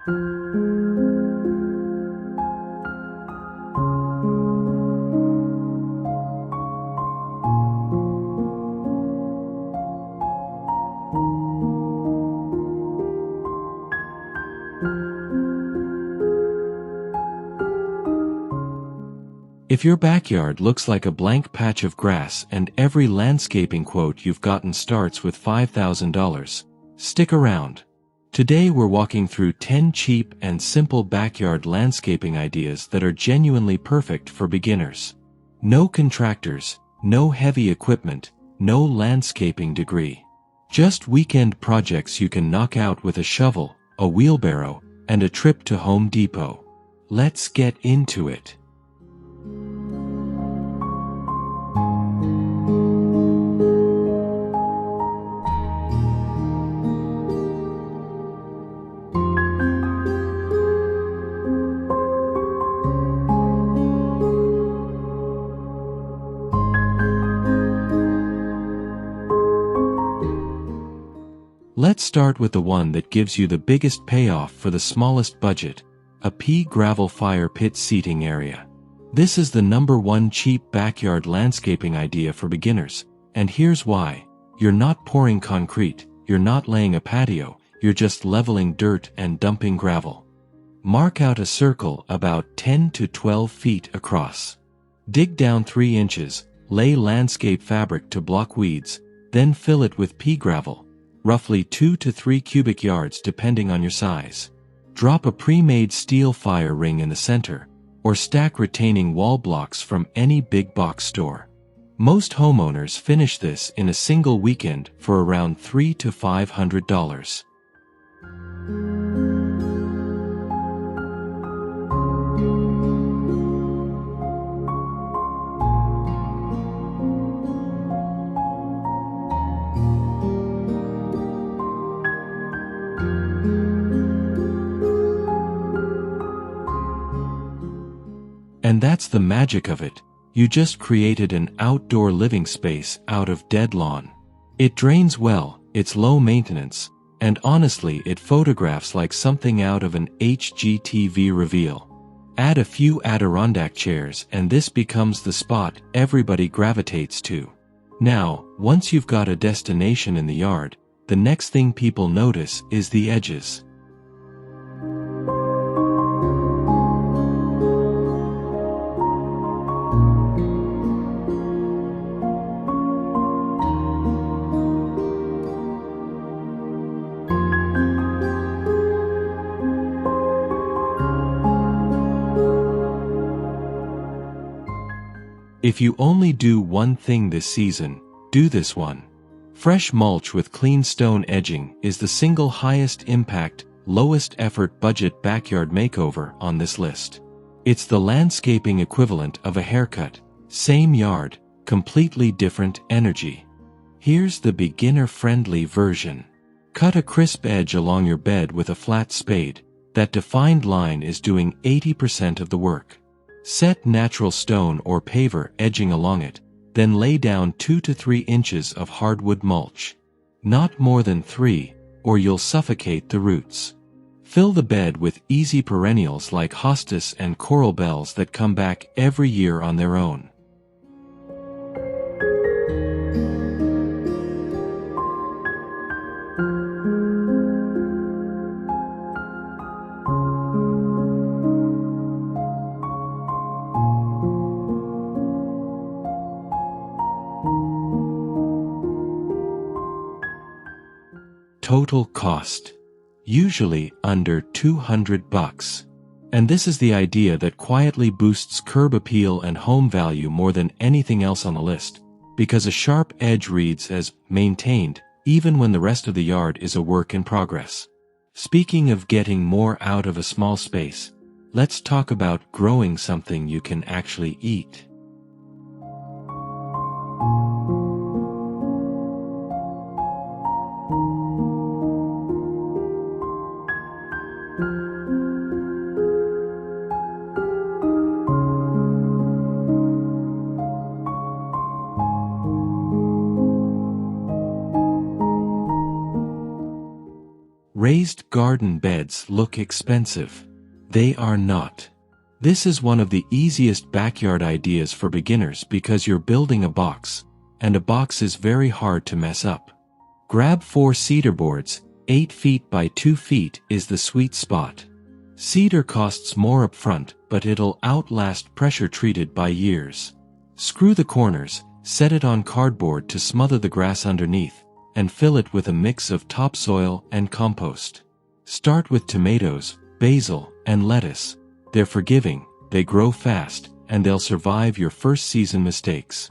If your backyard looks like a blank patch of grass and every landscaping quote you've gotten starts with $5,000, stick around. Today we're walking through 10 cheap and simple backyard landscaping ideas that are genuinely perfect for beginners. No contractors, no heavy equipment, no landscaping degree. Just weekend projects you can knock out with a shovel, a wheelbarrow, and a trip to Home Depot. Let's get into it. Let's start with the one that gives you the biggest payoff for the smallest budget, a pea gravel fire pit seating area. This is the #1 cheap backyard landscaping idea for beginners, and here's why. You're not pouring concrete, you're not laying a patio, you're just leveling dirt and dumping gravel. Mark out a circle about 10 to 12 feet across. Dig down 3 inches, lay landscape fabric to block weeds, then fill it with pea gravel, roughly 2 to 3 cubic yards depending on your size. Drop a pre-made steel fire ring in the center, or stack retaining wall blocks from any big box store. Most homeowners finish this in a single weekend for around $300 to $500. And that's the magic of it. You just created an outdoor living space out of dead lawn. It drains well, it's low maintenance, and honestly it photographs like something out of an HGTV reveal. Add a few Adirondack chairs and this becomes the spot everybody gravitates to. Now, once you've got a destination in the yard, the next thing people notice is the edges. If you only do one thing this season, do this one. Fresh mulch with clean stone edging is the single highest impact, lowest effort budget backyard makeover on this list. It's the landscaping equivalent of a haircut. Same yard, completely different energy. Here's the beginner-friendly version. Cut a crisp edge along your bed with a flat spade. That defined line is doing 80% of the work. Set natural stone or paver edging along it, then lay down 2 to 3 inches of hardwood mulch. Not more than 3, or you'll suffocate the roots. Fill the bed with easy perennials like hostas and coral bells that come back every year on their own. Total cost. Usually under $200. And this is the idea that quietly boosts curb appeal and home value more than anything else on the list, because a sharp edge reads as maintained, even when the rest of the yard is a work in progress. Speaking of getting more out of a small space, let's talk about growing something you can actually eat. Raised garden beds look expensive. They are not. This is one of the easiest backyard ideas for beginners because you're building a box, and a box is very hard to mess up. Grab 4 cedar boards. 8 feet by 2 feet is the sweet spot. Cedar costs more upfront, but it'll outlast pressure treated by years. Screw the corners, set it on cardboard to smother the grass underneath, and fill it with a mix of topsoil and compost. Start with tomatoes, basil, and lettuce. They're forgiving, they grow fast, and they'll survive your first season mistakes.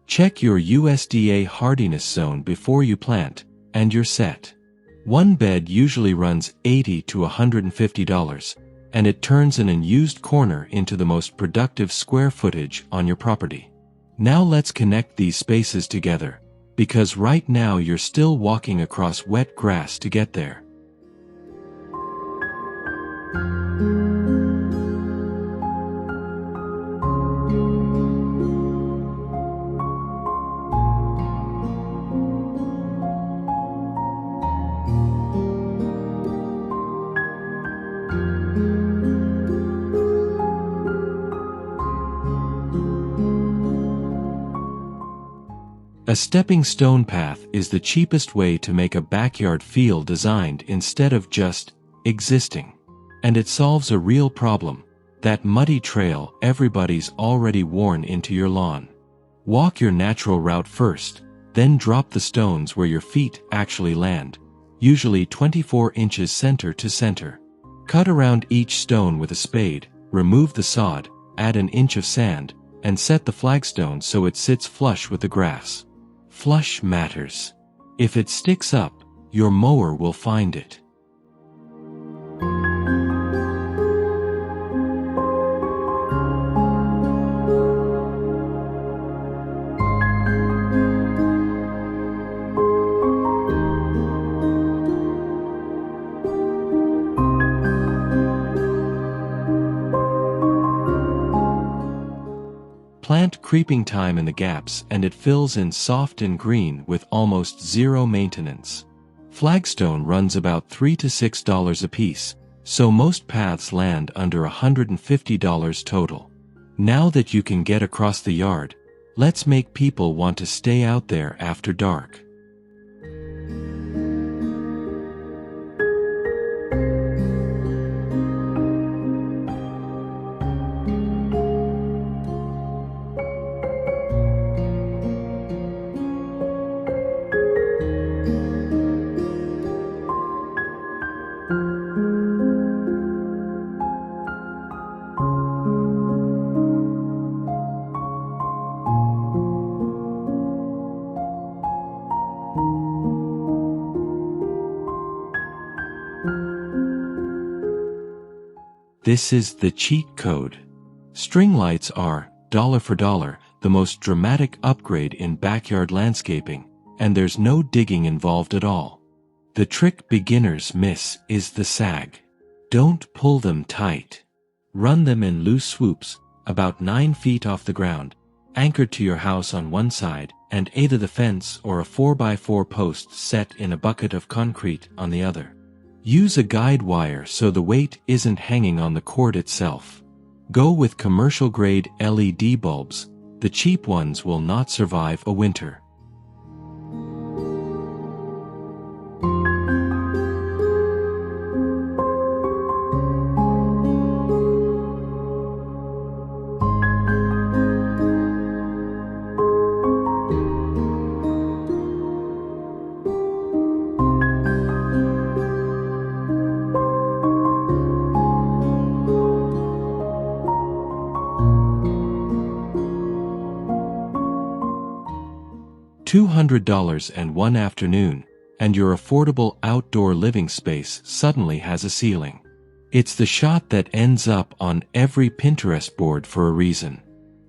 Check your USDA hardiness zone before you plant, and you're set. One bed usually runs $80 to $150, and it turns an unused corner into the most productive square footage on your property. Now let's connect these spaces together, because right now you're still walking across wet grass to get there. A stepping stone path is the cheapest way to make a backyard feel designed instead of just existing. And it solves a real problem, that muddy trail everybody's already worn into your lawn. Walk your natural route first, then drop the stones where your feet actually land, usually 24 inches center to center. Cut around each stone with a spade, remove the sod, add an inch of sand, and set the flagstone so it sits flush with the grass. Flush matters. If it sticks up, your mower will find it. Plant creeping thyme in the gaps and it fills in soft and green with almost zero maintenance. Flagstone runs about $3 to $6 a piece, so most paths land under $150 total. Now that you can get across the yard, let's make people want to stay out there after dark. This is the cheat code. String lights are, dollar for dollar, the most dramatic upgrade in backyard landscaping, and there's no digging involved at all. The trick beginners miss is the sag. Don't pull them tight. Run them in loose swoops, about 9 feet off the ground, anchored to your house on one side, and either the fence or a 4x4 post set in a bucket of concrete on the other. Use a guide wire so the weight isn't hanging on the cord itself. Go with commercial-grade LED bulbs. The cheap ones will not survive a winter. $200 and one afternoon, and your affordable outdoor living space suddenly has a ceiling. It's the shot that ends up on every Pinterest board for a reason.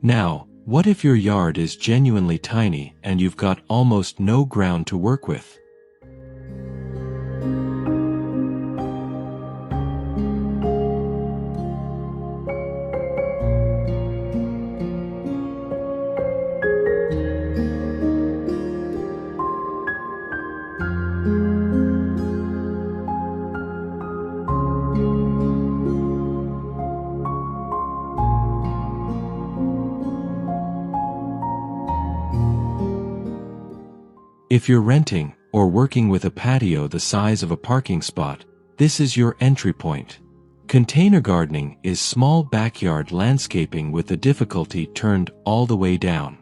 Now, what if your yard is genuinely tiny and you've got almost no ground to work with? If you're renting or working with a patio the size of a parking spot, this is your entry point. Container gardening is small backyard landscaping with the difficulty turned all the way down.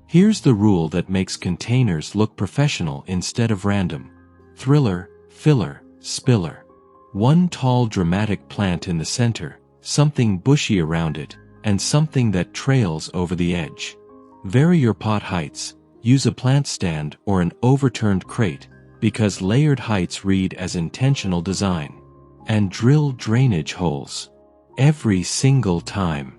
Here's the rule that makes containers look professional instead of random. Thriller, filler, spiller. One tall dramatic plant in the center, something bushy around it, and something that trails over the edge. Vary your pot heights. Use a plant stand or an overturned crate, because layered heights read as intentional design. And drill drainage holes. Every single time.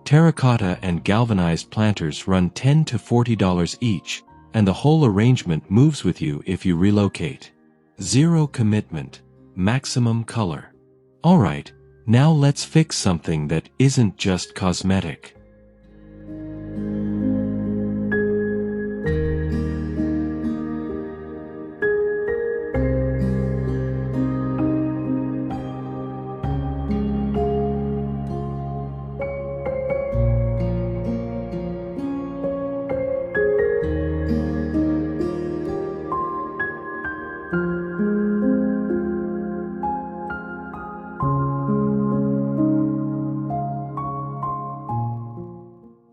Terracotta and galvanized planters run $10 to $40 each, and the whole arrangement moves with you if you relocate. Zero commitment, maximum color. Alright, now let's fix something that isn't just cosmetic.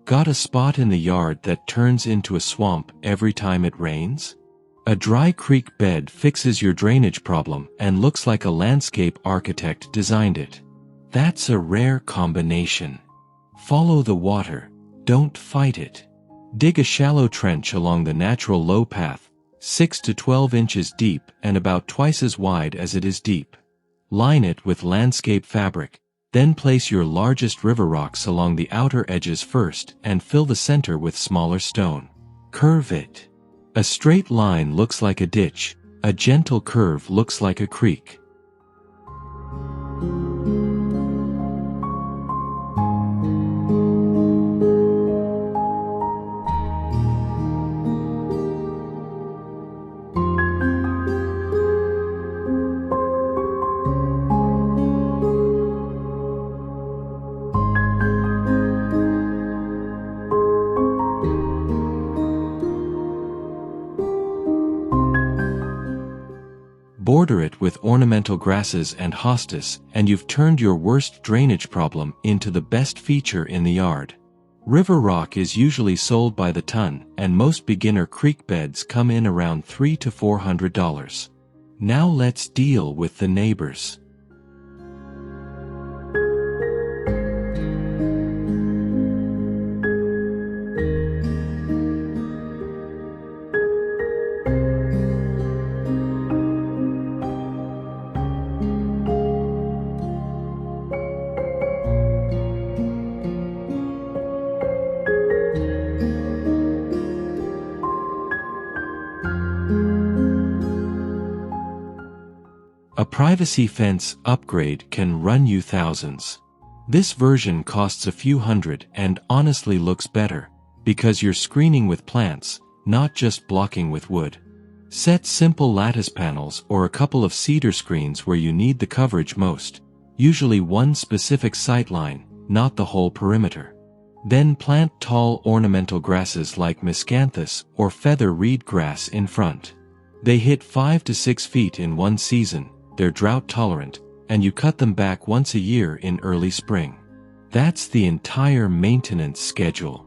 Got a spot in the yard that turns into a swamp every time it rains? A dry creek bed fixes your drainage problem and looks like a landscape architect designed it. That's a rare combination. Follow the water, don't fight it. Dig a shallow trench along the natural low path, 6 to 12 inches deep and about twice as wide as it is deep. Line it with landscape fabric. Then place your largest river rocks along the outer edges first and fill the center with smaller stone. Curve it. A straight line looks like a ditch, a gentle curve looks like a creek. Border it with ornamental grasses and hostas, and you've turned your worst drainage problem into the best feature in the yard. River rock is usually sold by the ton, and most beginner creek beds come in around $300 to $400. Now let's deal with the neighbors. A privacy fence upgrade can run you thousands. This version costs a few hundred and honestly looks better, because you're screening with plants, not just blocking with wood. Set simple lattice panels or a couple of cedar screens where you need the coverage most, usually one specific sightline, not the whole perimeter. Then plant tall ornamental grasses like miscanthus or feather reed grass in front. They hit 5 to 6 feet in one season. They're drought tolerant, and you cut them back once a year in early spring. That's the entire maintenance schedule.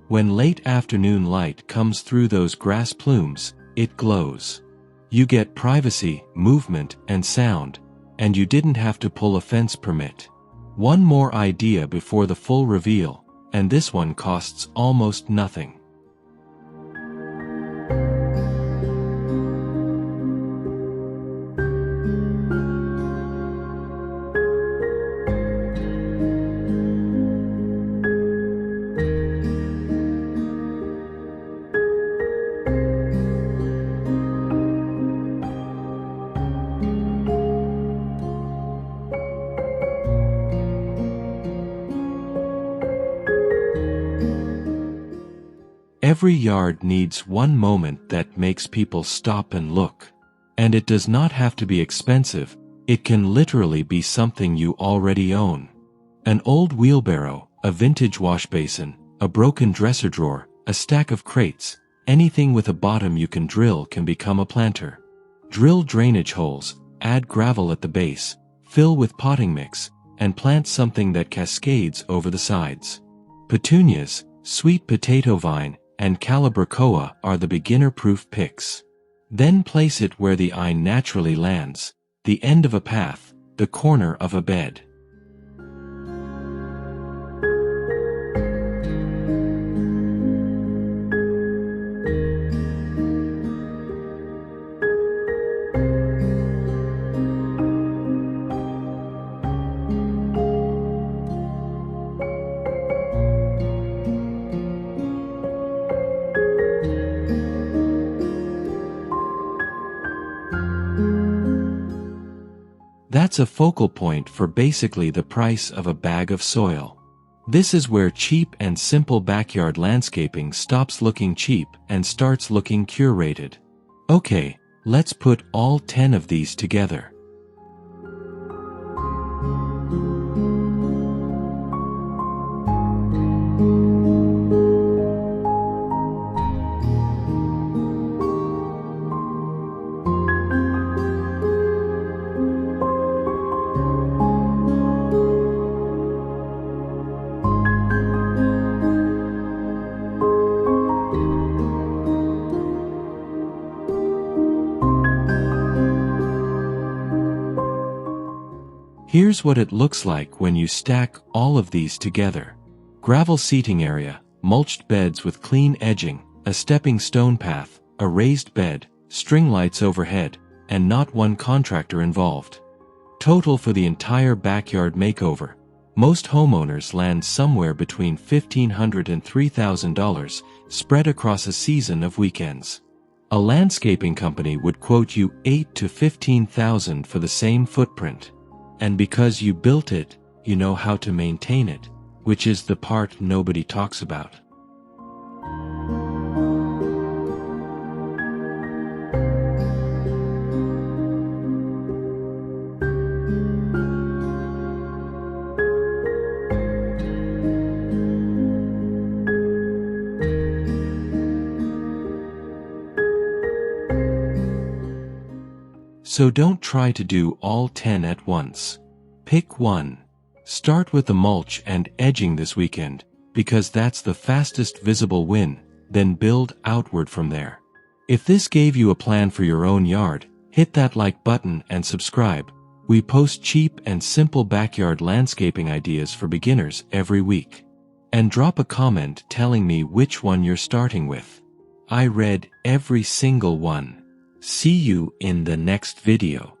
When late afternoon light comes through those grass plumes, it glows. You get privacy, movement, and sound, and you didn't have to pull a fence permit. One more idea before the full reveal, and this one costs almost nothing. Every yard needs one moment that makes people stop and look. And it does not have to be expensive, it can literally be something you already own. An old wheelbarrow, a vintage washbasin, a broken dresser drawer, a stack of crates, anything with a bottom you can drill can become a planter. Drill drainage holes, add gravel at the base, fill with potting mix, and plant something that cascades over the sides. Petunias, sweet potato vine, and calibrachoa are the beginner-proof picks. Then place it where the eye naturally lands, the end of a path, the corner of a bed. That's a focal point for basically the price of a bag of soil. This is where cheap and simple backyard landscaping stops looking cheap and starts looking curated. Okay, let's put all 10 of these together. Here's what it looks like when you stack all of these together. Gravel seating area, mulched beds with clean edging, a stepping stone path, a raised bed, string lights overhead, and not one contractor involved. Total for the entire backyard makeover. Most homeowners land somewhere between $1,500 and $3,000, spread across a season of weekends. A landscaping company would quote you $8,000 to $15,000 for the same footprint. And because you built it, you know how to maintain it, which is the part nobody talks about. So don't try to do all 10 at once. Pick one. Start with the mulch and edging this weekend, because that's the fastest visible win, then build outward from there. If this gave you a plan for your own yard, hit that like button and subscribe. We post cheap and simple backyard landscaping ideas for beginners every week. And drop a comment telling me which one you're starting with. I read every single one. See you in the next video.